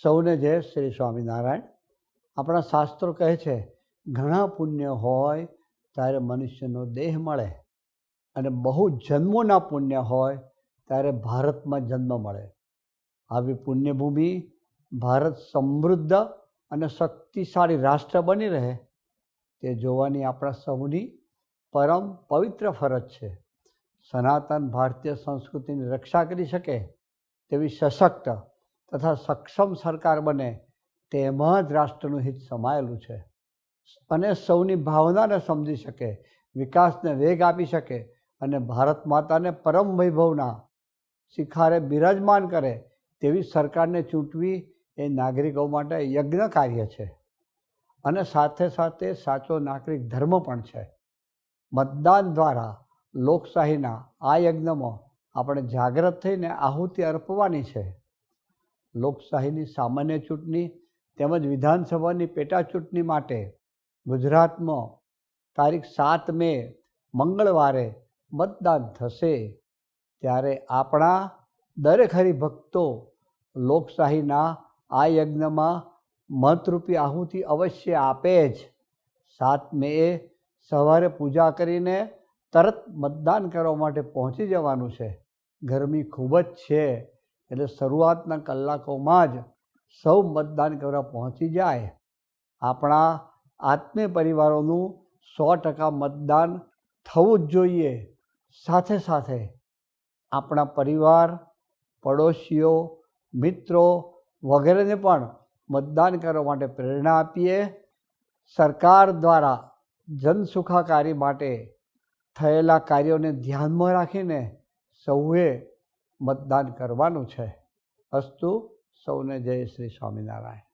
સૌને જય શ્રી સ્વામિનારાયણ. આપણા શાસ્ત્રો કહે છે ઘણા પુણ્ય હોય ત્યારે મનુષ્યનો દેહ મળે અને બહુ જન્મોના પુણ્ય હોય ત્યારે ભારતમાં જન્મ મળે. આવી પુણ્યભૂમિ ભારત સમૃદ્ધ અને શક્તિશાળી રાષ્ટ્ર બની રહે તે જોવાની આપણા સૌની પરમ પવિત્ર ફરજ છે. સનાતન ભારતીય સંસ્કૃતિની રક્ષા કરી શકે તેવી સશક્ત તથા સક્ષમ સરકાર બને તેમાં જ રાષ્ટ્રનું હિત સમાયેલું છે અને સૌની ભાવનાને સમજી શકે, વિકાસને વેગ આપી શકે અને ભારત માતાને પરમ વૈભવના શિખરે બિરાજમાન કરે તેવી સરકારને ચૂંટવી એ નાગરિકો માટે યજ્ઞ કાર્ય છે અને સાથે સાથે સાચો નાગરિક ધર્મ પણ છે. મતદાન દ્વારા લોકશાહીના આ યજ્ઞમાં આપણે જાગૃત થઈને આહુતિ અર્પવાની છે. લોકશાહીની સામાન્ય ચૂંટણી તેમજ વિધાનસભાની પેટા ચૂંટણી માટે ગુજરાતમાં તારીખ 7 મે મંગળવારે મતદાન થશે. ત્યારે આપણા દરેક હરિભક્તો લોકશાહીના આ યજ્ઞમાં મતરૂપી આહુતિ અવશ્ય આપે જ. 7 મેએ સવારે પૂજા કરીને તરત મતદાન કરવા માટે પહોંચી જવાનું છે. ગરમી ખૂબ જ છે એટલે શરૂઆતના કલાકોમાં જ સૌ મતદાન કરવા પહોંચી જાય. આપણા આત્મીય પરિવારોનું 100% મતદાન થવું જ જોઈએ. સાથે સાથે આપણા પરિવાર, પડોશીઓ, મિત્રો વગેરેને પણ મતદાન કરવા માટે પ્રેરણા આપીએ. સરકાર દ્વારા જનસુખાકારી માટે થયેલા કાર્યોને ધ્યાનમાં રાખીને સૌએ મતદાન કરવાનું છે. અસ્તુ. સૌને જય શ્રી સ્વામિનારાયણ.